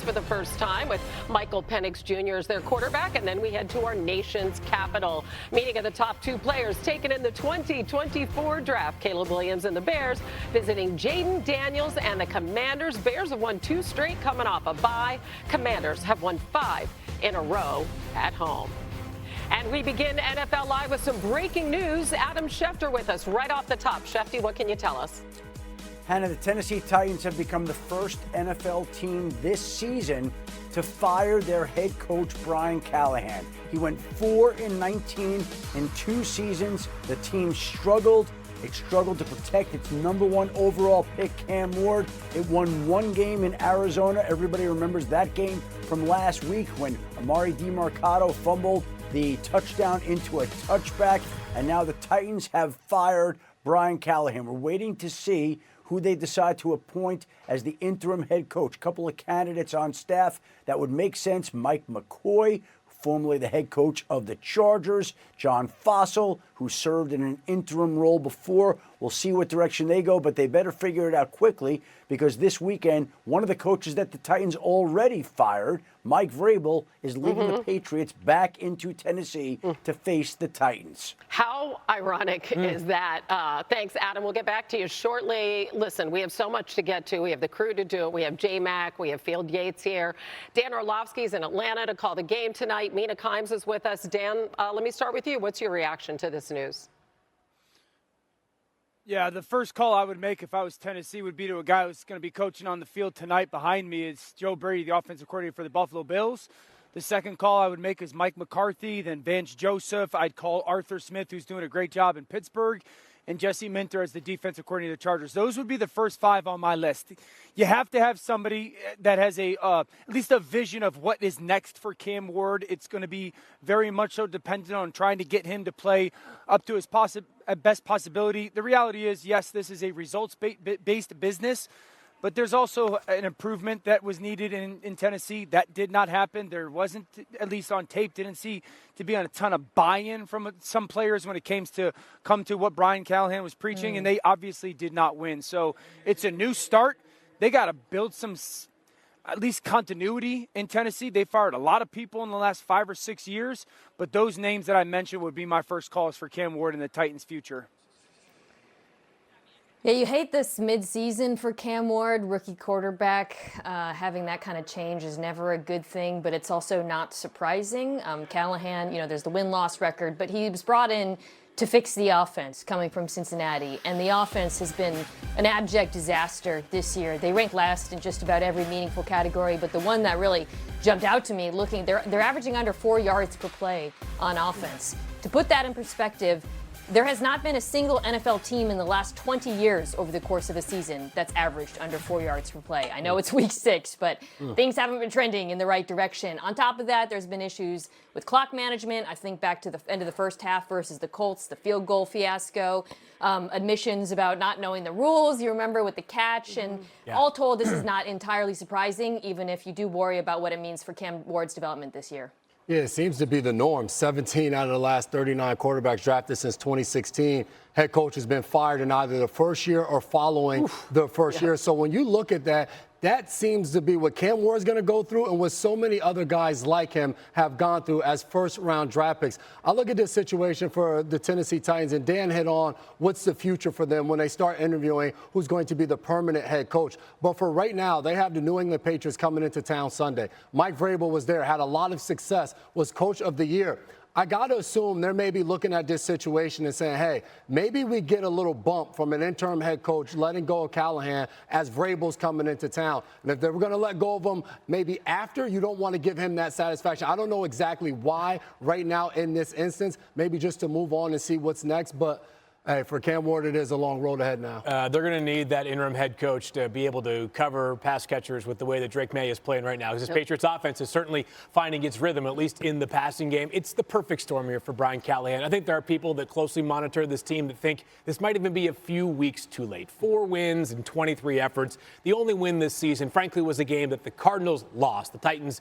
for the first time with Michael Penix Jr. as their quarterback. And then we head to our nation's capital. Meeting of the top two players taken in the 2024 draft. Caleb Williams and the Bears visiting Jaden Daniels and the Commanders. Bears have won 2 straight coming off a bye. Commanders have won 5 in a row at home. And we begin NFL Live with some breaking news. Adam Schefter with us right off the top. Shefty, what can you tell us? Hannah, the Tennessee Titans have become the first NFL team this season to fire their head coach, Brian Callahan. He went 4-19 in 2 seasons. The team struggled. It struggled to protect its #1 overall pick, Cam Ward. It won 1 game in Arizona. Everybody remembers that game from last week when Amari DiMercato fumbled the touchdown into a touchback. And now the Titans have fired Brian Callahan. We're waiting to see who they decide to appoint as the interim head coach. A couple of candidates on staff that would make sense. Mike McCoy, formerly the head coach of the Chargers. John Fossil, who served in an interim role before. We'll see what direction they go, but they better figure it out quickly because this weekend, one of the coaches that the Titans already fired, Mike Vrabel, is leading the Patriots back into Tennessee to face the Titans. How ironic is that? Thanks, Adam. We'll get back to you shortly. Listen, we have so much to get to. We have the crew to do it. We have J-Mac. We have Field Yates here. Dan Orlovsky's in Atlanta to call the game tonight. Mina Kimes is with us. Dan, let me start with you. What's your reaction to this news? Yeah, the first call I would make if I was Tennessee would be to a guy who's going to be coaching on the field tonight behind me. It's Joe Brady, the offensive coordinator for the Buffalo Bills. The second call I would make is Mike McCarthy, then Vance Joseph. I'd call Arthur Smith, who's doing a great job in Pittsburgh, and Jesse Minter as the defensive coordinator of the Chargers. Those would be the first 5 on my list. You have to have somebody that has at least a vision of what is next for Cam Ward. It's going to be very much so dependent on trying to get him to play up to his best possibility. The reality is, yes, this is a results-based business, but there's also an improvement that was needed in Tennessee. That did not happen. There wasn't, at least on tape, didn't see to be on a ton of buy-in from some players when it came to what Brian Callahan was preaching, and they obviously did not win. So it's a new start. They got to build some at least continuity in Tennessee. They fired a lot of people in the last 5 or 6 years, but those names that I mentioned would be my first calls for Cam Ward and the Titans' future. Yeah, you hate this midseason for Cam Ward, rookie quarterback. Having that kind of change is never a good thing, but it's also not surprising. Callahan, there's the win-loss record, but he was brought in to fix the offense coming from Cincinnati, and the offense has been an abject disaster this year. They rank last in just about every meaningful category, but the one that really jumped out to me they're averaging under 4 yards per play on offense. To put that in perspective, there has not been a single NFL team in the last 20 years over the course of a season that's averaged under 4 yards per play. I know it's week 6, but things haven't been trending in the right direction. On top of that, there's been issues with clock management. I think back to the end of the first half versus the Colts, the field goal fiasco, admissions about not knowing the rules, you remember, with the catch. And all told, this is not entirely surprising, even if you do worry about what it means for Cam Ward's development this year. Yeah, it seems to be the norm. 17 out of the last 39 quarterbacks drafted since 2016. Head coach has been fired in either the first year or following the first year. So when you look at that, that seems to be what Cam Ward is going to go through and what so many other guys like him have gone through as first-round draft picks. I look at this situation for the Tennessee Titans, and Dan hit on what's the future for them when they start interviewing who's going to be the permanent head coach. But for right now, they have the New England Patriots coming into town Sunday. Mike Vrabel was there, had a lot of success, was coach of the year. I got to assume they're maybe looking at this situation and saying, hey, maybe we get a little bump from an interim head coach letting go of Callahan as Vrabel's coming into town. And if they were going to let go of him maybe after, you don't want to give him that satisfaction. I don't know exactly why right now in this instance, maybe just to move on and see what's next. But hey, for Cam Ward, it is a long road ahead now. They're going to need that interim head coach to be able to cover pass catchers with the way that Drake May is playing right now. Because this Patriots offense is certainly finding its rhythm, at least in the passing game. It's the perfect storm here for Brian Callahan. I think there are people that closely monitor this team that think this might even be a few weeks too late. 4 wins and 23 efforts. The only win this season, frankly, was a game that the Cardinals lost. The Titans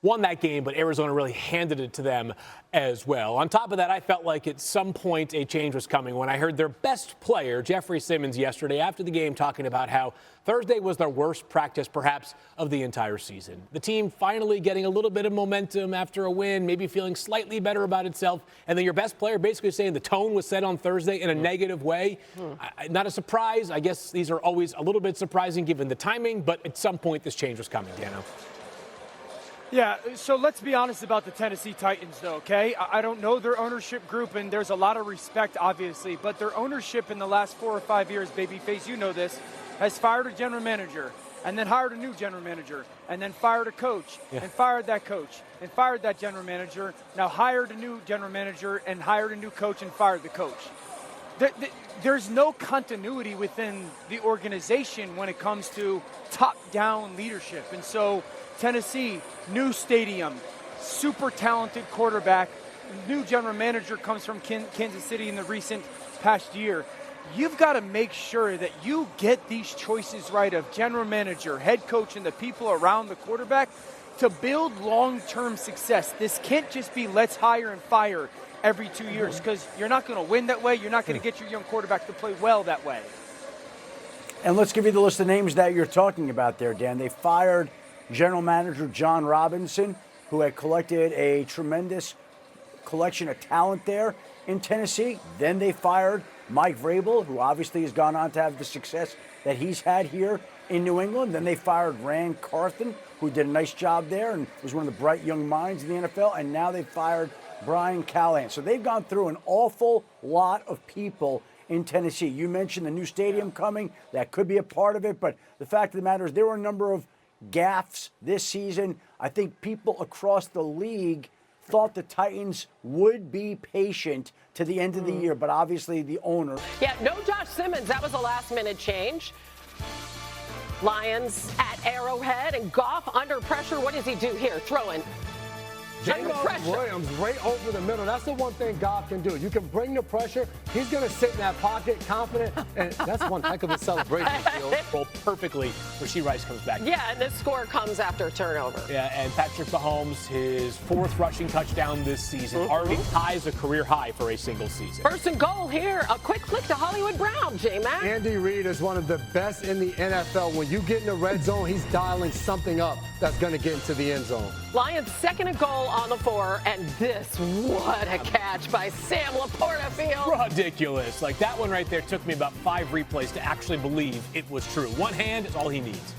won that game, but Arizona really handed it to them as well. On top of that, I felt like at some point a change was coming when I heard their best player, Jeffrey Simmons, yesterday after the game talking about how Thursday was their worst practice perhaps of the entire season. The team finally getting a little bit of momentum after a win, maybe feeling slightly better about itself, and then your best player basically saying the tone was set on Thursday in a negative way. Not a surprise. I guess these are always a little bit surprising given the timing, but at some point this change was coming, Dano. Yeah, so let's be honest about the Tennessee Titans, though, okay? I don't know their ownership group, and there's a lot of respect, obviously, but their ownership in the last 4 or 5 years, babyface, you know this, has fired a general manager, and then hired a new general manager, and then fired a coach, and fired that coach, and fired that general manager, now hired a new general manager, and hired a new coach, and fired the coach. There's no continuity within the organization when it comes to top-down leadership, and so Tennessee, new stadium, super talented quarterback, new general manager comes from Kansas City in the recent past year. You've got to make sure that you get these choices right of general manager, head coach, and the people around the quarterback to build long-term success. This can't just be let's hire and fire every 2 years because you're not going to win that way. You're not going to get your young quarterback to play well that way. And let's give you the list of names that you're talking about there, Dan. They fired General Manager John Robinson, who had collected a tremendous collection of talent there in Tennessee. Then they fired Mike Vrabel, who obviously has gone on to have the success that he's had here in New England. Then they fired Rand Carthon, who did a nice job there and was one of the bright young minds in the NFL. And now they fired Brian Callahan. So they've gone through an awful lot of people in Tennessee. You mentioned the new stadium coming. That could be a part of it. But the fact of the matter is there were a number of gaffes this season. I think people across the league thought the Titans would be patient to the end of the year, but obviously the owner. Yeah, no Josh Simmons. That was a last-minute change. Lions at Arrowhead and Goff under pressure. What does he do here? Throwing. James Williams right over the middle. That's the one thing Goff can do. You can bring the pressure. He's going to sit in that pocket confident, and that's one heck of a celebration. Roll perfectly. Rasheed Rice comes back. Yeah, and this score comes after a turnover. Yeah, and Patrick Mahomes, his 4th rushing touchdown this season, already ties a career high for a single season. First and goal here. A quick flick to Hollywood Brown, J-Mac. Andy Reid is one of the best in the NFL. When you get in the red zone, he's dialing something up that's going to get into the end zone. Lions second and goal on the 4, and this, what a catch by Sam Laporta-Field. Ridiculous. Like that one right there took me about 5 replays to actually believe it was true. One hand is all he needs.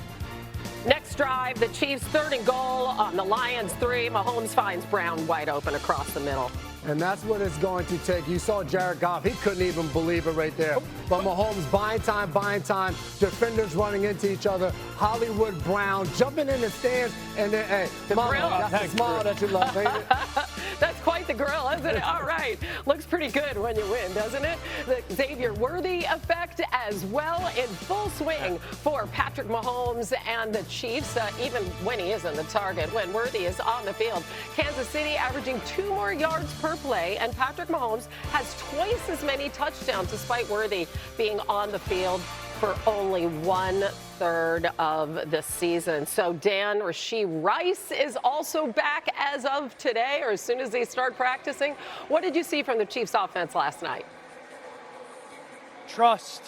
Next drive, the Chiefs third and goal on the Lions 3. Mahomes finds Brown wide open across the middle. And that's what it's going to take. You saw Jared Goff. He couldn't even believe it right there. But Mahomes buying time. Defenders running into each other. Hollywood Brown jumping in the stands. And then, hey, the grill. That's the smile that you love, ain't it? That's quite the grill, isn't it? All right. Looks pretty good when you win, doesn't it? The Xavier Worthy effect as well in full swing for Patrick Mahomes and the Chiefs, even when he isn't the target, when Worthy is on the field. Kansas City averaging 2 more yards per play, and Patrick Mahomes has twice as many touchdowns despite Worthy being on the field for only 1/3 of the season. So Dan, Rasheed Rice is also back as of today, or as soon as they start practicing. What did you see from the Chiefs offense last night? Trust,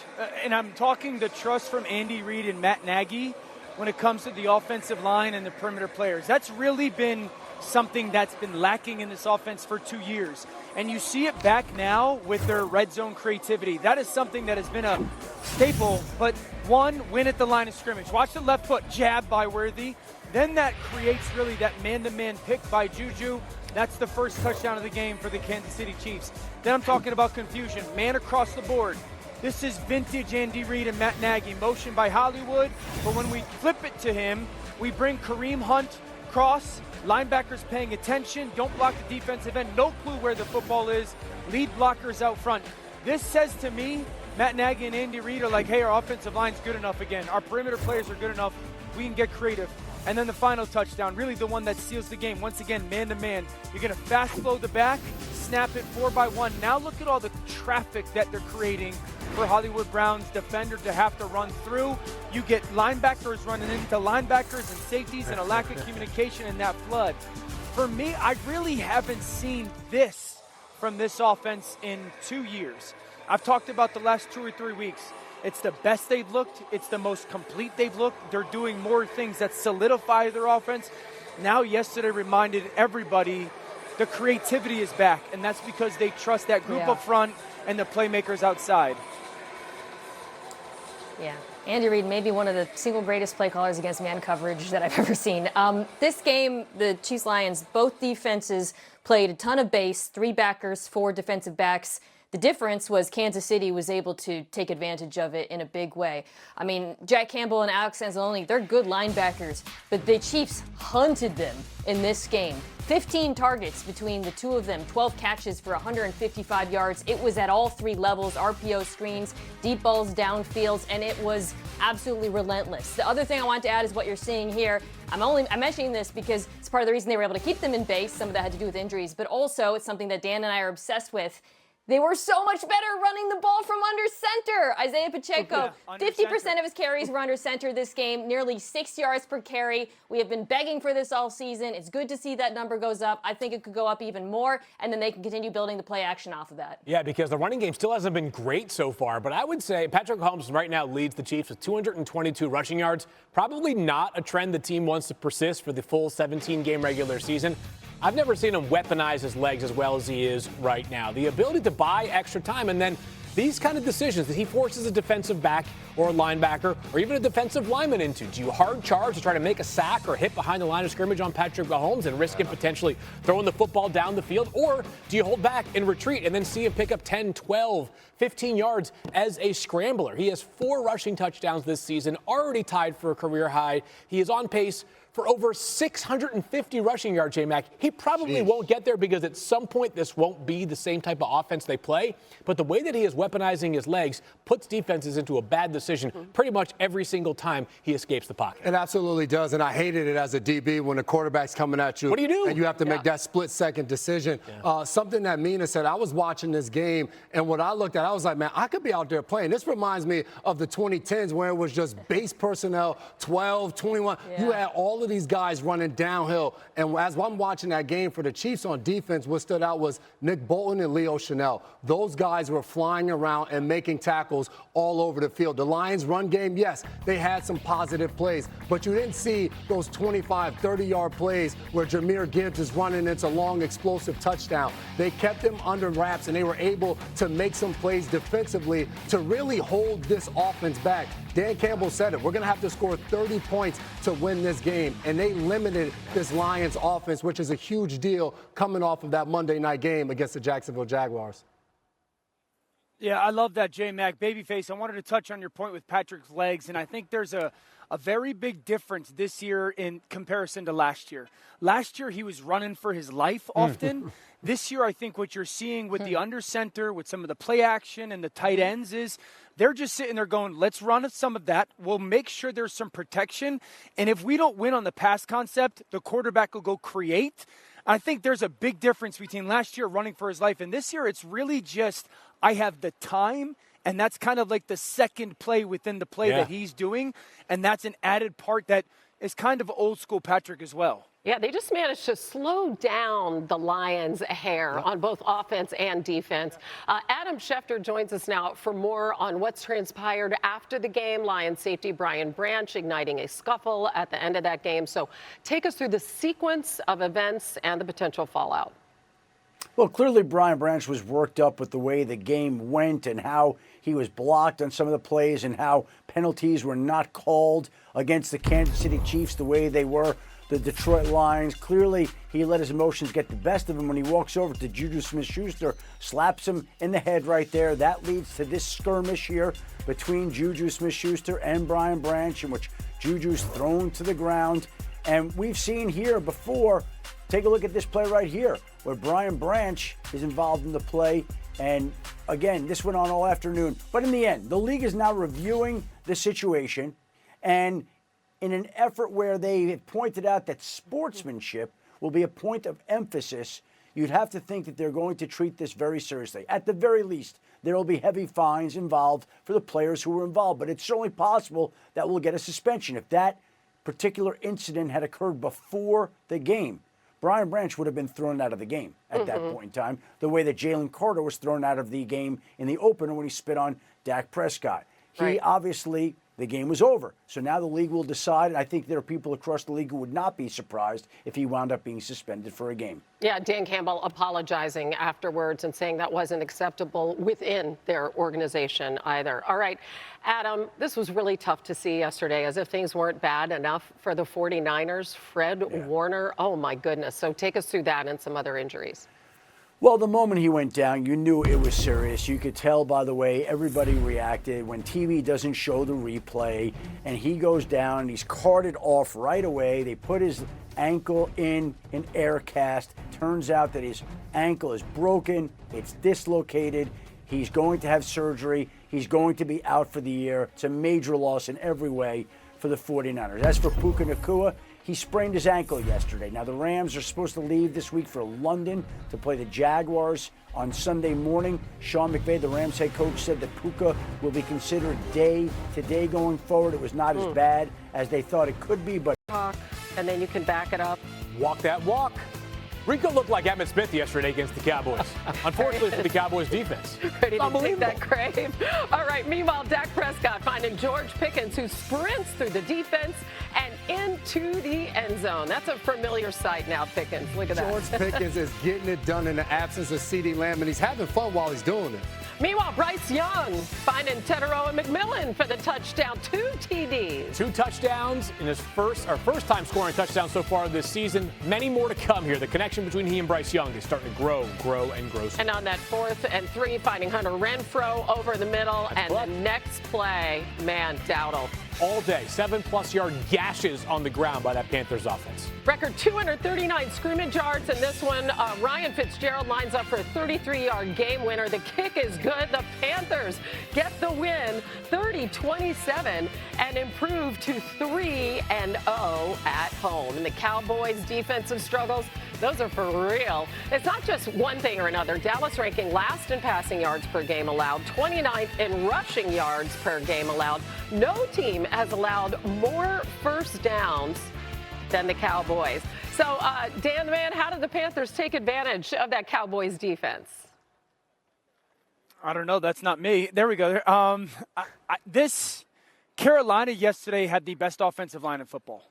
and I'm talking the trust from Andy Reid and Matt Nagy when it comes to the offensive line and the perimeter players. That's really been something that's been lacking in this offense for 2 years. And you see it back now with their red zone creativity. That is something that has been a staple, but one, win at the line of scrimmage. Watch the left foot jab by Worthy. Then that creates really that man-to-man pick by Juju. That's the first touchdown of the game for the Kansas City Chiefs. Then I'm talking about confusion. Man across the board. This is vintage Andy Reid and Matt Nagy. Motion by Hollywood, but when we flip it to him, we bring Kareem Hunt cross. Linebackers paying attention, don't block the defensive end, no clue where the football is, lead blockers out front. This says to me, Matt Nagy and Andy Reid are like, hey, our offensive line's good enough again. Our perimeter players are good enough. We can get creative. And then the final touchdown, really the one that seals the game. Once again, man-to-man. You're going to fast flow the back, snap it 4-by-1. Now look at all the traffic that they're creating for Hollywood Brown's defender to have to run through. You get linebackers running into linebackers and safeties and a lack of communication in that flood. For me, I really haven't seen this from this offense in 2 years. I've talked about the last 2 or 3 weeks. It's the best they've looked. It's the most complete they've looked. They're doing more things that solidify their offense. Now, yesterday reminded everybody the creativity is back, and that's because they trust that group up front and the playmakers outside. Yeah. Andy Reid may be one of the single greatest play callers against man coverage that I've ever seen. This game, the Chiefs Lions, both defenses played a ton of base, 3 backers, 4 defensive backs. The difference was Kansas City was able to take advantage of it in a big way. I mean, Jack Campbell and Alex Anzalone, they're good linebackers, but the Chiefs hunted them in this game. 15 targets between the two of them, 12 catches for 155 yards. It was at all 3 levels, RPO screens, deep balls downfields, and it was absolutely relentless. The other thing I want to add is what you're seeing here. I'm mentioning this because it's part of the reason they were able to keep them in base. Some of that had to do with injuries, but also it's something that Dan and I are obsessed with. They were so much better running the ball from under center. Isaiah Pacheco, 50% of his carries were under center this game, nearly 6 yards per carry. We have been begging for this all season. It's good to see that number goes up. I think it could go up even more, and then they can continue building the play action off of that. Yeah, because the running game still hasn't been great so far, but I would say Patrick Mahomes right now leads the Chiefs with 222 rushing yards. Probably not a trend the team wants to persist for the full 17-game regular season. I've never seen him weaponize his legs as well as he is right now. The ability to buy extra time, and then these kind of decisions that he forces a defensive back or a linebacker or even a defensive lineman into. Do you hard charge to try to make a sack or hit behind the line of scrimmage on Patrick Mahomes and risk him potentially throwing the football down the field? Or do you hold back and retreat and then see him pick up 10, 12, 15 yards as a scrambler? He has 4 rushing touchdowns this season, already tied for a career high. He is on pace for over 650 rushing yards, J-Mac. He probably won't get there because at some point this won't be the same type of offense they play. But the way that he is weaponizing his legs puts defenses into a bad decision pretty much every single time he escapes the pocket. It absolutely does, and I hated it as a DB when the quarterback's coming at you. What do you do? And you have to make that split-second decision. Something that Mina said, I was watching this game, and what I looked at, I was like, man, I could be out there playing. This reminds me of the 2010s where it was just base personnel, 12, 21. You had all of these guys running downhill. And as I'm watching that game for the Chiefs on defense, what stood out was Nick Bolton and Leo Chanel. Those guys were flying around and making tackles all over the field. The Lions run game, yes, they had some positive plays, but you didn't see those 25, 30-yard plays where Jahmyr Gibbs is running into long, explosive touchdown. They kept them under wraps, and they were able to make some plays defensively to really hold this offense back. Dan Campbell said it. We're going to have to score 30 points to win this game, and they limited this Lions offense, which is a huge deal coming off of that Monday night game against the Jacksonville Jaguars. Yeah, I love that, J-Mac. Babyface, I wanted to touch on your point with Patrick's legs, and I think there's a very big difference this year in comparison to last year. Last year, he was running for his life often. This year, I think what you're seeing with the under center, with some of the play action and the tight ends is they're just sitting there going, let's run some of that. We'll make sure there's some protection. And if we don't win on the pass concept, the quarterback will go create. I think there's a big difference between last year running for his life and this year. It's really just I have the time, and that's kind of like the second play within the play that he's doing. And that's an added part that is kind of old school Patrick as well. Yeah, they just managed to slow down the Lions a hair on both offense and defense. Adam Schefter joins us now for more on what's transpired after the game. Lions safety Brian Branch igniting a scuffle at the end of that game. So take us through the sequence of events and the potential fallout. Well, clearly Brian Branch was worked up with the way the game went and how he was blocked on some of the plays and how penalties were not called against the Kansas City Chiefs the way they were the Detroit Lions. Clearly, he let his emotions get the best of him when he walks over to Juju Smith-Schuster, slaps him in the head right there. That leads to this skirmish here between Juju Smith-Schuster and Brian Branch, in which Juju's thrown to the ground. And we've seen here before, take a look at this play right here, where Brian Branch is involved in the play. And again, this went on all afternoon. But in the end, the league is now reviewing the situation. And in an effort where they have pointed out that sportsmanship will be a point of emphasis, you'd have to think that they're going to treat this very seriously. At the very least, there will be heavy fines involved for the players who were involved, but it's certainly possible that we'll get a suspension. If that particular incident had occurred before the game, Brian Branch would have been thrown out of the game at that point in time, the way that Jalen Carter was thrown out of the game in the opener when he spit on Dak Prescott. He obviously, the game was over. So now the league will decide, and I think there are people across the league who would not be surprised if he wound up being suspended for a game. Yeah, Dan Campbell apologizing afterwards and saying that wasn't acceptable within their organization either. All right, Adam, this was really tough to see yesterday, as if things weren't bad enough for the 49ers. Fred Warner, oh my goodness. So take us through that and some other injuries. Well, the moment he went down, you knew it was serious. You could tell by the way everybody reacted when TV doesn't show the replay and he goes down and he's carted off right away. They put his ankle in an air cast. Turns out that his ankle is broken. It's dislocated. He's going to have surgery. He's going to be out for the year. It's a major loss in every way for the 49ers. As for Puka Nacua, he sprained his ankle yesterday. Now, the Rams are supposed to leave this week for London to play the Jaguars on Sunday morning. Sean McVay, the Rams head coach, said that Puka will be considered day to day going forward. It was not as bad as they thought it could be, but... And then you can back it up. Walk that walk. Rico looked like Emmitt Smith yesterday against the Cowboys. Unfortunately for the Cowboys defense. Ready to take that crave. All right, meanwhile, Dak Prescott finding George Pickens, who sprints through the defense and into the end zone. That's a familiar sight now, Pickens. Look at that. George Pickens is getting it done in the absence of CeeDee Lamb, and he's having fun while he's doing it. Meanwhile, Bryce Young finding Tedero and McMillan for the touchdown. 2 TDs. 2 touchdowns in his first time scoring touchdown so far this season. Many more to come here. The connection between he and Bryce Young is starting to grow. And on that 4th and 3, finding Hunter Renfrow over the middle. And the next play, man, Dowdle. All day, 7+ yard gashes on the ground by that Panthers offense. Record 239 scrimmage yards in this one. Ryan Fitzgerald lines up for a 33-yard game winner. The kick is good. The Panthers get the win, 30-27, and improve to 3-0 at home. And the Cowboys' defensive struggles, those are for real. It's not just one thing or another. Dallas ranking last in passing yards per game allowed, 29th in rushing yards per game allowed. No team has allowed more first downs than the Cowboys. So, Dan, man, how did the Panthers take advantage of that Cowboys defense? I don't know. That's not me. There we go. This Carolina yesterday had the best offensive line in football.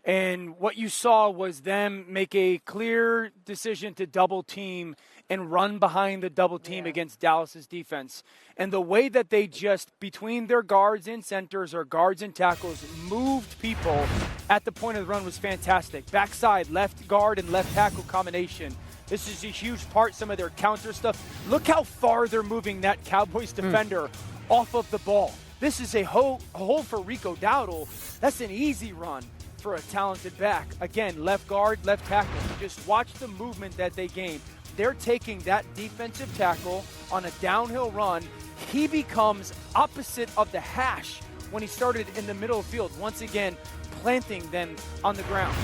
And what you saw was them make a clear decision to double team and run behind the double team against Dallas's defense. And the way that they just, between their guards and centers or guards and tackles, moved people at the point of the run was fantastic. Backside, left guard and left tackle combination. This is a huge part, some of their counter stuff. Look how far they're moving that Cowboys defender off of the ball. This is a hole for Rico Dowdle. That's an easy run for a talented back. Again, left guard, left tackle. Just watch the movement that they gain. They're taking that defensive tackle on a downhill run. He becomes opposite of the hash when he started in the middle of the field. Once again, planting them on the ground.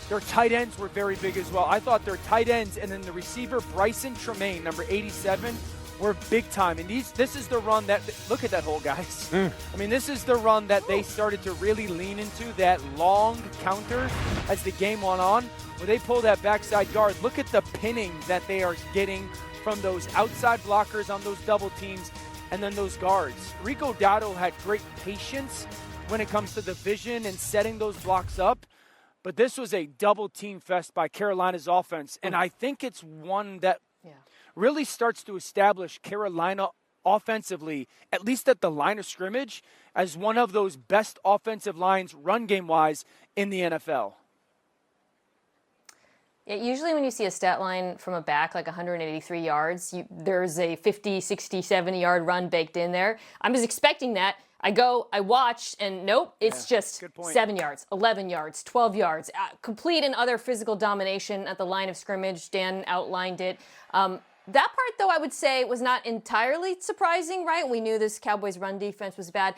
Their tight ends were very big as well. I thought their tight ends and then the receiver, Bryson Tremaine, number 87, were big time. And this is the run that, look at that hole, guys. I mean, this is the run that they started to really lean into, that long counter as the game went on. When they pull that backside guard, look at the pinning that they are getting from those outside blockers on those double teams and then those guards. Rico Dowdle had great patience when it comes to the vision and setting those blocks up. But this was a double team fest by Carolina's offense. And I think it's one that really starts to establish Carolina offensively, at least at the line of scrimmage, as one of those best offensive lines run game-wise in the NFL. Yeah, usually when you see a stat line from a back like 183 yards, there's a 50, 60, 70-yard run baked in there. I'm just expecting that. I watch, and nope, it's just 7 yards, 11 yards, 12 yards. Complete and utter physical domination at the line of scrimmage. Dan outlined it. That part, though, I would say was not entirely surprising, right? We knew this Cowboys run defense was bad.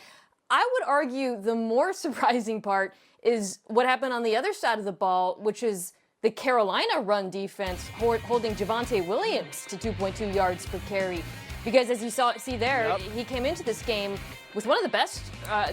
I would argue the more surprising part is what happened on the other side of the ball, which is the Carolina run defense holding Javonte Williams to 2.2 yards per carry. Because as you see there, he came into this game with one of the best,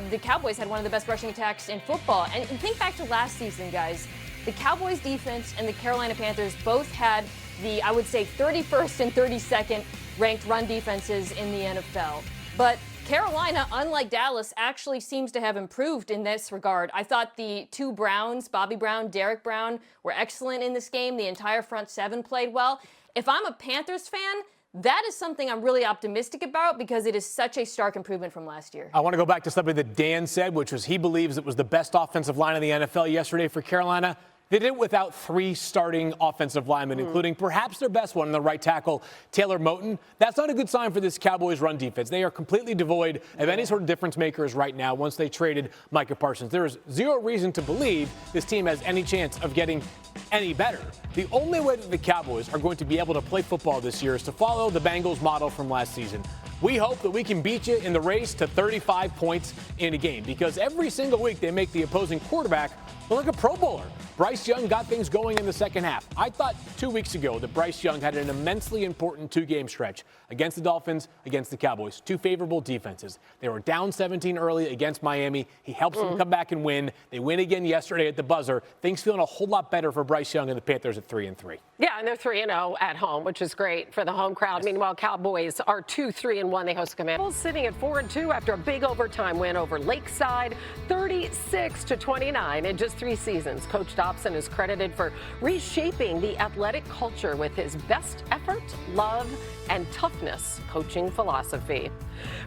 the Cowboys had one of the best rushing attacks in football. And think back to last season, guys. The Cowboys defense and the Carolina Panthers both had the, I would say, 31st and 32nd ranked run defenses in the NFL. But Carolina, unlike Dallas, actually seems to have improved in this regard. I thought the two Browns, Bobby Brown, Derek Brown, were excellent in this game. The entire front seven played well. If I'm a Panthers fan, that is something I'm really optimistic about because it is such a stark improvement from last year. I want to go back to something that Dan said, which was he believes it was the best offensive line in the NFL yesterday for Carolina. They did it without three starting offensive linemen, including perhaps their best one, the right tackle, Taylor Moton. That's not a good sign for this Cowboys run defense. They are completely devoid of any sort of difference makers right now once they traded Micah Parsons. There is zero reason to believe this team has any chance of getting any better. The only way that the Cowboys are going to be able to play football this year is to follow the Bengals model from last season. We hope that we can beat you in the race to 35 points in a game because every single week they make the opposing quarterback look like a Pro Bowler. Bryce Young got things going in the second half. I thought 2 weeks ago that Bryce Young had an immensely important two-game stretch against the Dolphins, against the Cowboys. Two favorable defenses. They were down 17 early against Miami. He helps them come back and win. They win again yesterday at the buzzer. Things feeling a whole lot better for Bryce Young and the Panthers at 3-3. Yeah, and they're 3-0 at home, which is great for the home crowd. Meanwhile, Cowboys are 2-3-1. They host Commanders, sitting at 4-2 after a big overtime win over Lakeside, 36-29 in just 3 seasons. Coach Dobson is credited for reshaping the athletic culture with his best effort, love, and toughness coaching philosophy.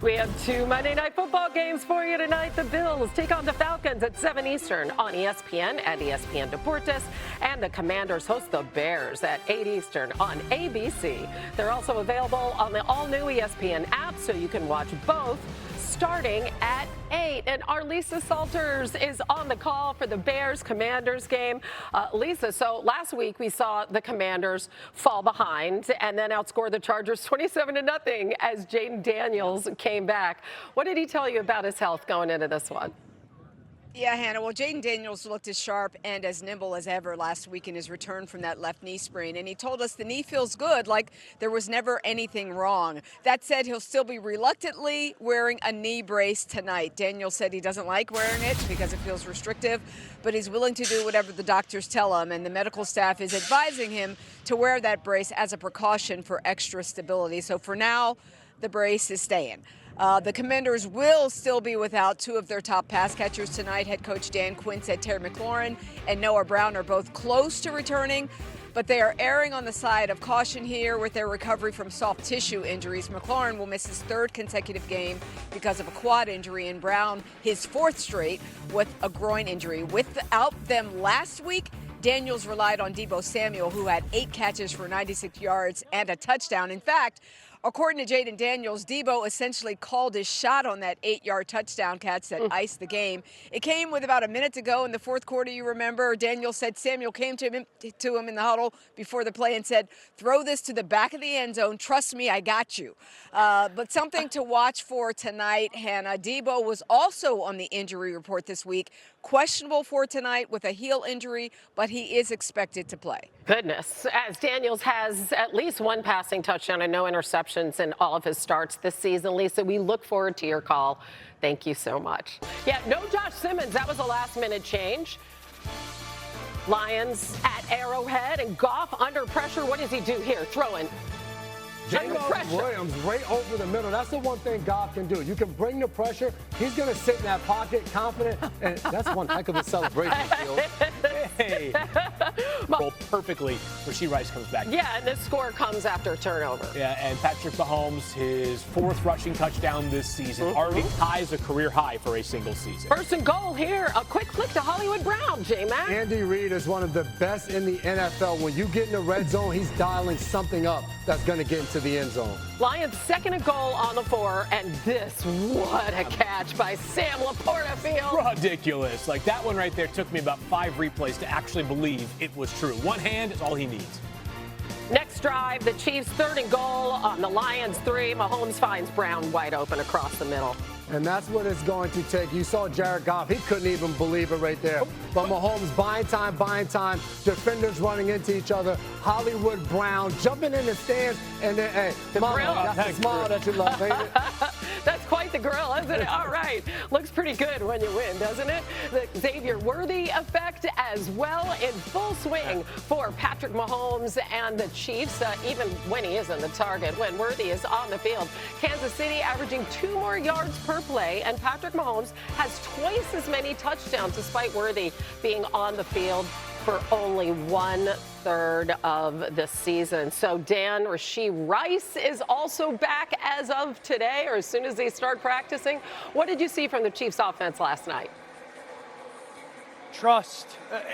We have 2 Monday Night Football games for you tonight. The Bills take on the Falcons at 7 Eastern on ESPN and ESPN Deportes, and the Commanders host the Bears at 8 Eastern on ABC. They're also available on the all-new ESPN app, so you can watch both starting at 8. And our Lisa Salters is on the call for the Bears-Commanders game. Lisa, so last week we saw the Commanders fall behind and then outscore the Chargers 27-0 as Jaden Daniels came back. What did he tell you about his health going into this one? Yeah, Hannah. Well, Jaden Daniels looked as sharp and as nimble as ever last week in his return from that left knee sprain. And he told us the knee feels good, like there was never anything wrong. That said, he'll still be reluctantly wearing a knee brace tonight. Daniels said he doesn't like wearing it because it feels restrictive, but he's willing to do whatever the doctors tell him. And the medical staff is advising him to wear that brace as a precaution for extra stability. So for now, the brace is staying. The Commanders will still be without 2 of their top pass catchers tonight. Head coach Dan Quinn said Terry McLaurin and Noah Brown are both close to returning, but they are erring on the side of caution here with their recovery from soft tissue injuries. McLaurin will miss his 3rd consecutive game because of a quad injury, and Brown his 4th straight with a groin injury. Without them last week, Daniels relied on Deebo Samuel, who had 8 catches for 96 yards and a touchdown. In fact, according to Jaden Daniels, Deebo essentially called his shot on that 8-yard touchdown catch that iced the game. It came with about a minute to go in the 4th quarter, you remember. Daniels said Samuel came to him in the huddle before the play and said, throw this to the back of the end zone. Trust me, I got you. But something to watch for tonight, Hannah. Deebo was also on the injury report this week. Questionable for tonight with a heel injury, but he is expected to play. Goodness, as Daniels has at least 1 passing touchdown and no interceptions in all of his starts this season. Lisa, we look forward to your call. Thank you so much. Yeah, no Josh Simmons. That was a last-minute change. Lions at Arrowhead, and Goff under pressure. What does he do here? Throwing. James Williams right over the middle. That's the one thing Goff can do. You can bring the pressure. He's going to sit in that pocket confident, and that's one heck of a celebration, Field. Hey. Roll perfectly. Rasheed Rice comes back. Yeah, and this score comes after a turnover. Yeah, and Patrick Mahomes, his 4th rushing touchdown this season, already ties a career high for a single season. 1st and goal here. A quick flick to Hollywood Brown, J-Mac. Andy Reid is one of the best in the NFL. When you get in the red zone, he's dialing something up that's going to get into the end zone. Lions 2nd and goal on the 4, and this, what a catch by Sam Laporta, Field. Ridiculous. Like that one right there took me about 5 replays to actually believe it was true. One hand is all he needs. Next drive, the Chiefs 3rd and goal on the Lions 3. Mahomes finds Brown wide open across the middle. And that's what it's going to take. You saw Jared Goff. He couldn't even believe it right there. But Mahomes buying time. Defenders running into each other. Hollywood Brown jumping in the stands. And then, hey, Mama, that's the smile that you love, baby. That's quite the grill, isn't it? All right. Looks pretty good when you win, doesn't it? The Xavier Worthy effect as well in full swing for Patrick Mahomes and the Chiefs, even when he isn't the target, when Worthy is on the field. Kansas City averaging 2 more yards per play, and Patrick Mahomes has twice as many touchdowns despite Worthy being on the field for only 1/3 of the season. So Dan, Rashee Rice is also back as of today, or as soon as they start practicing. What did you see from the Chiefs offense last night? Trust.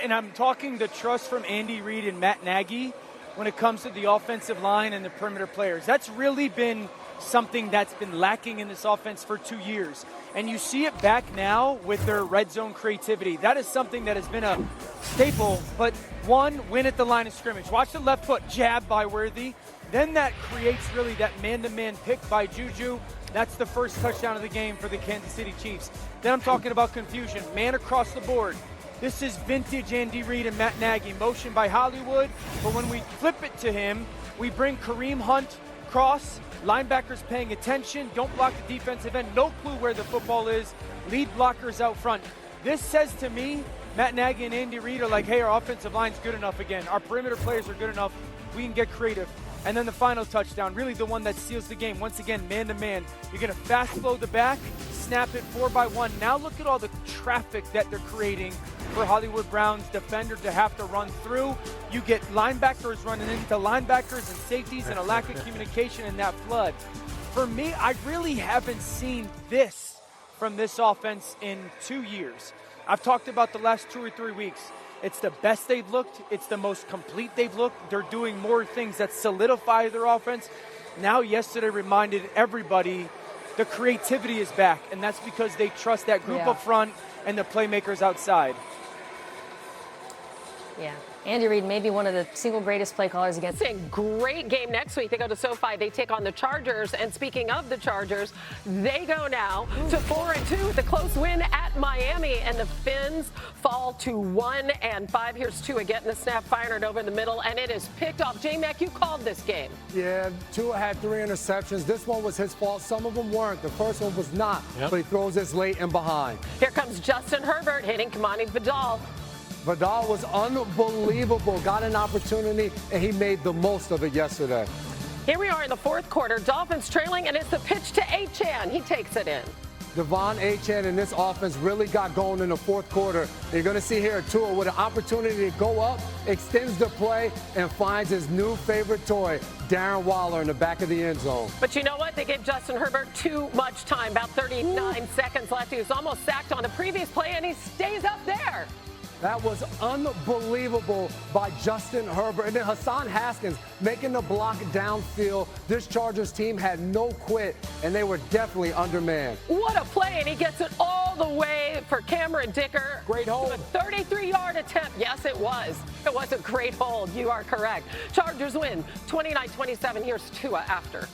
And I'm talking the trust from Andy Reid and Matt Nagy when it comes to the offensive line and the perimeter players. That's really been something that's been lacking in this offense for 2 years. And you see it back now with their red zone creativity. That is something that has been a staple, but one, win at the line of scrimmage. Watch the left foot jab by Worthy. Then that creates really that man-to-man pick by Juju. That's the first touchdown of the game for the Kansas City Chiefs. Then I'm talking about confusion. Man across the board. This is vintage Andy Reid and Matt Nagy. Motion by Hollywood, but when we flip it to him, we bring Kareem Hunt cross. Linebackers paying attention, don't block the defensive end, no clue where the football is, lead blockers out front. This says to me, Matt Nagy and Andy Reid are like, hey, our offensive line's good enough again. Our perimeter players are good enough. We can get creative. And then the final touchdown, really the one that seals the game. Once again, man-to-man. You're going to fast flow the back, snap it 4x1. Now look at all the traffic that they're creating for Hollywood Brown's defender to have to run through. You get linebackers running into linebackers and safeties and a lack of communication in that flood. For me, I really haven't seen this from this offense in 2 years. I've talked about the last 2 or 3 weeks. It's the best they've looked. It's the most complete they've looked. They're doing more things that solidify their offense. Now, yesterday reminded everybody the creativity is back, and that's because they trust that group up front and the playmakers outside. Yeah. Andy Reid may be one of the single greatest play callers against. It's a great game next week. They go to SoFi. They take on the Chargers. And speaking of the Chargers, they go now to 4-2 with a close win at Miami. And the Fins fall to 1-5. Here's Tua getting the snap, firing it over the middle, and it is picked off. J-Mac, you called this game. Yeah, Tua had 3 interceptions. This one was his fault. Some of them weren't. The first one was not. But he throws this late and behind. Here comes Justin Herbert hitting Kamani Vidal. Vidal was unbelievable, got an opportunity, and he made the most of it yesterday. Here we are in the fourth quarter. Dolphins trailing, and it's the pitch to Achane. He takes it in. Devon Achane and this offense really got going in the fourth quarter. You're going to see here Tua with an opportunity to go up, extends the play, and finds his new favorite toy, Darren Waller, in the back of the end zone. But you know what? They gave Justin Herbert too much time, about 39 seconds left. He was almost sacked on the previous play, and he stays up there. That was unbelievable by Justin Herbert. And then Hassan Haskins making the block downfield. This Chargers team had no quit, and they were definitely undermanned. What a play, and he gets it all the way for Cameron Dicker. Great hold. A 33-yard attempt. Yes, it was. It was a great hold. You are correct. Chargers win 29-27. Here's Tua after.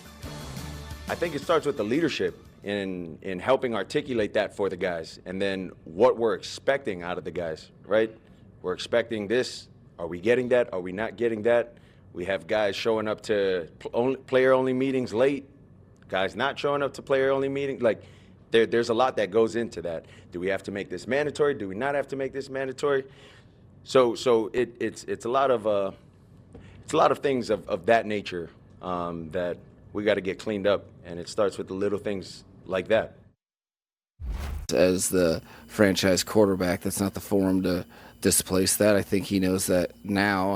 I think it starts with the leadership in helping articulate that for the guys, and then what we're expecting out of the guys, right? We're expecting this. Are we getting that? Are we not getting that? We have guys showing up to player-only meetings late, guys not showing up to player-only meetings. Like, there's a lot that goes into that. Do we have to make this mandatory? Do we not have to make this mandatory? So it's a lot of things of that nature that we got to get cleaned up, and it starts with the little things like that. As the franchise quarterback, that's not the forum to displace that. I think he knows that now.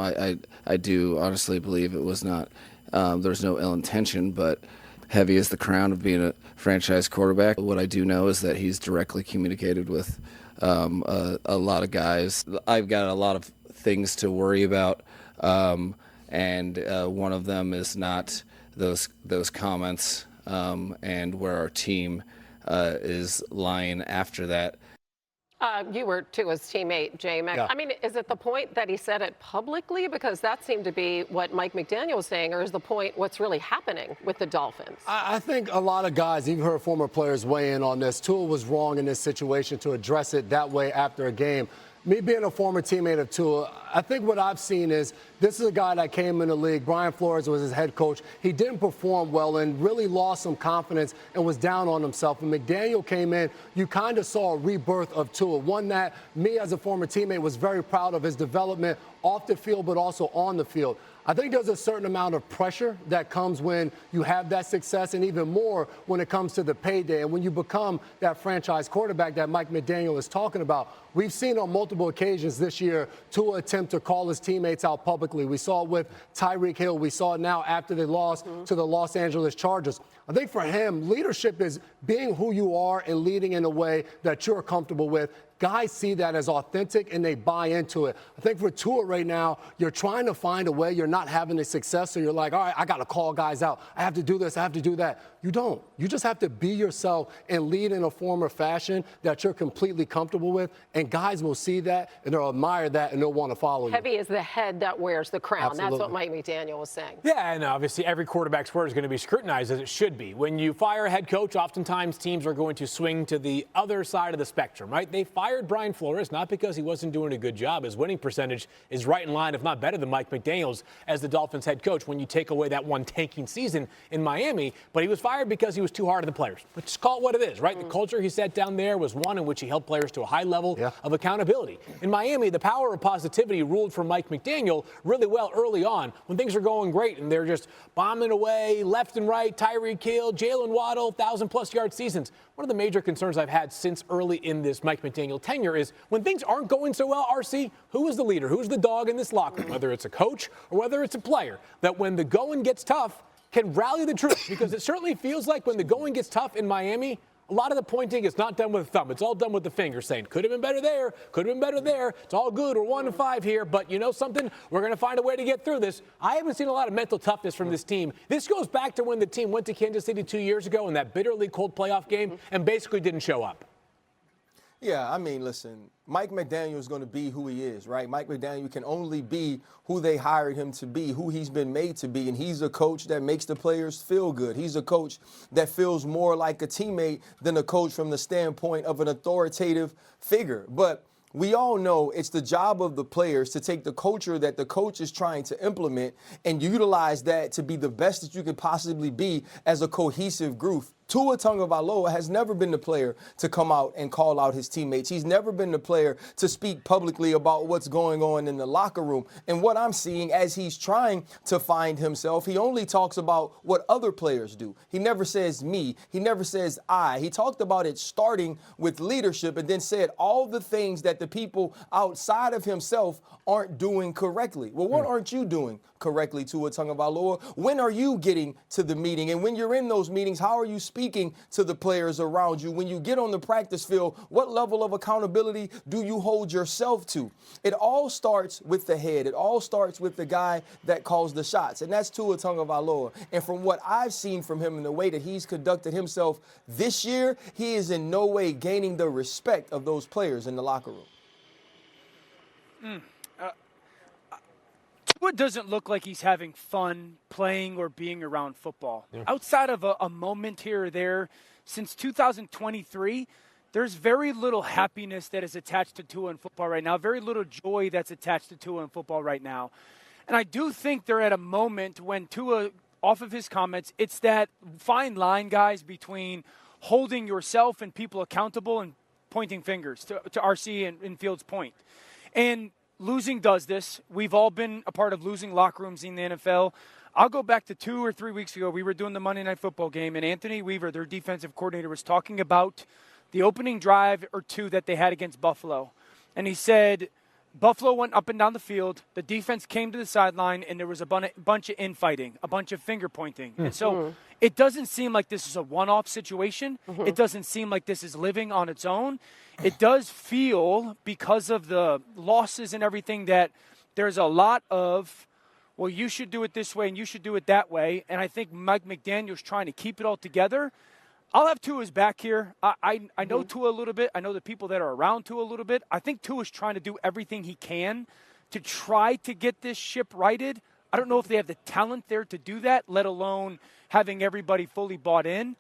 I do honestly believe it was not, there's no ill intention, but heavy is the crown of being a franchise quarterback. What I do know is that he's directly communicated with a lot of guys. I've got a lot of things to worry about, and one of them is not those comments and where our team is lying after that. You were Tua's teammate, Jay Mack. Yeah. I mean, is it the point that he said it publicly? Because that seemed to be what Mike McDaniel was saying, or is the point what's really happening with the Dolphins? I think a lot of guys, even heard former players weigh in on this. Tua was wrong in this situation to address it that way after a game. Me being a former teammate of Tua, I think what I've seen is this is a guy that came in the league. Brian Flores was his head coach. He didn't perform well and really lost some confidence and was down on himself. When McDaniel came in, you kind of saw a rebirth of Tua, one that me as a former teammate was very proud of his development off the field but also on the field. I think there's a certain amount of pressure that comes when you have that success, and even more when it comes to the payday. And when you become that franchise quarterback that Mike McDaniel is talking about, we've seen on multiple occasions this year Tua attempt to call his teammates out publicly. We saw it with Tyreek Hill. We saw it now after they lost to the Los Angeles Chargers. I think for him, leadership is being who you are and leading in a way that you're comfortable with. Guys see that as authentic and they buy into it. I think for Tua right now, you're trying to find a way. You're not having the success, so you're like, all right, I got to call guys out. I have to do this. I have to do that. You don't. You just have to be yourself and lead in a form or fashion that you're completely comfortable with, and guys will see that and they'll admire that and they'll want to follow you. Heavy is the head that wears the crown. Absolutely. That's what Mike McDaniel was saying. Yeah, and obviously every quarterback's word is going to be scrutinized, as it should be. When you fire a head coach, oftentimes teams are going to swing to the other side of the spectrum, right? They fired Brian Flores not because he wasn't doing a good job. His winning percentage is right in line, if not better than Mike McDaniel's as the Dolphins head coach when you take away that one tanking season in Miami. But he was fired because he was too hard on the players. But just call it what it is, right? The culture he set down there was one in which he held players to a high level of accountability. In Miami, the power of positivity ruled for Mike McDaniel really well early on when things are going great and they're just bombing away left and right. Tyreek Hill, Jalen Waddle, 1,000-plus yard seasons. One of the major concerns I've had since early in this Mike McDaniel tenure is when things aren't going so well, RC, who is the leader? Who's the dog in this locker room? Whether it's a coach or whether it's a player, that when the going gets tough can rally the troops, because it certainly feels like when the going gets tough in Miami, a lot of the pointing is not done with the thumb. It's all done with the finger, saying, could have been better there, could have been better there. It's all good. We're 1-5 here, but you know something? We're going to find a way to get through this. I haven't seen a lot of mental toughness from this team. This goes back to when the team went to Kansas City 2 years ago in that bitterly cold playoff game and basically didn't show up. Yeah, I mean, listen, Mike McDaniel is going to be who he is, right? Mike McDaniel can only be who they hired him to be, who he's been made to be, and he's a coach that makes the players feel good. He's a coach that feels more like a teammate than a coach from the standpoint of an authoritative figure. But we all know it's the job of the players to take the culture that the coach is trying to implement and utilize that to be the best that you could possibly be as a cohesive group. Tua Tagovailoa has never been the player to come out and call out his teammates. He's never been the player to speak publicly about what's going on in the locker room. And what I'm seeing as he's trying to find himself, he only talks about what other players do. He never says me. He never says I. He talked about it starting with leadership and then said all the things that the people outside of himself aren't doing correctly. Well, what aren't you doing correctly, Tua Tagovailoa? When are you getting to the meeting? And when you're in those meetings, how are you speaking to the players around you? When you get on the practice field, what level of accountability do you hold yourself to? It all starts with the head. It all starts with the guy that calls the shots, and that's Tua Tagovailoa. And from what I've seen from him and the way that he's conducted himself this year, he is in no way gaining the respect of those players in the locker room. Tua doesn't look like he's having fun playing or being around football. Yeah. Outside of a moment here or there, since 2023, there's very little happiness that is attached to Tua in football right now, very little joy that's attached to Tua in football right now. And I do think they're at a moment when Tua, off of his comments, it's that fine line, guys, between holding yourself and people accountable and pointing fingers to RC and Fields' point. And losing does this. We've all been a part of losing locker rooms in the NFL. I'll go back to 2 or 3 weeks ago. We were doing the Monday Night Football game, and Anthony Weaver, their defensive coordinator, was talking about the opening drive or two that they had against Buffalo. And he said Buffalo went up and down the field. The defense came to the sideline, and there was a bunch of infighting, a bunch of finger pointing. And so it doesn't seem like this is a one-off situation. It doesn't seem like this is living on its own. It does feel, because of the losses and everything, that there's a lot of, well, you should do it this way and you should do it that way. And I think Mike McDaniel's trying to keep it all together. I'll have Tua's back here. I know Tua a little bit. I know the people that are around Tua a little bit. I think Tua's trying to do everything he can to try to get this ship righted. I don't know if they have the talent there to do that, let alone having everybody fully bought in.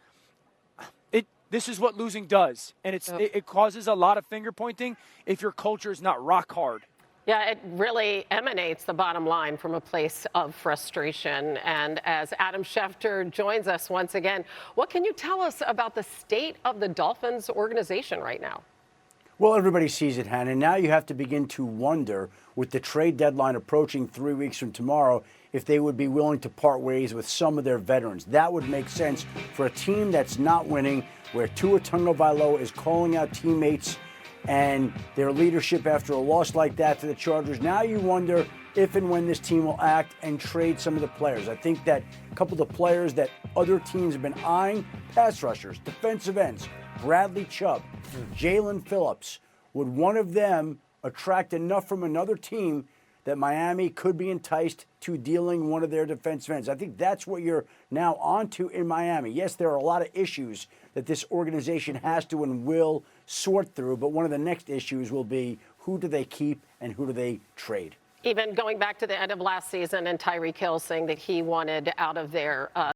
This is what losing does, and it causes a lot of finger pointing if your culture is not rock hard. Yeah, it really emanates, the bottom line, from a place of frustration. And as Adam Schefter joins us once again, what can you tell us about the state of the Dolphins organization right now? Well, everybody sees it, Hannah. Now you have to begin to wonder, with the trade deadline approaching 3 weeks from tomorrow, if they would be willing to part ways with some of their veterans. That would make sense for a team that's not winning, where Tua Tagovailoa is calling out teammates and their leadership after a loss like that to the Chargers. Now you wonder if and when this team will act and trade some of the players. I think that a couple of the players that other teams have been eyeing, pass rushers, defensive ends, Bradley Chubb, Jalen Phillips, would one of them attract enough from another team that Miami could be enticed to dealing one of their defensive ends? I think that's what you're now onto in Miami. Yes, there are a lot of issues that this organization has to and will sort through, but one of the next issues will be, who do they keep and who do they trade? Even going back to the end of last season and Tyreek Hill saying that he wanted out of there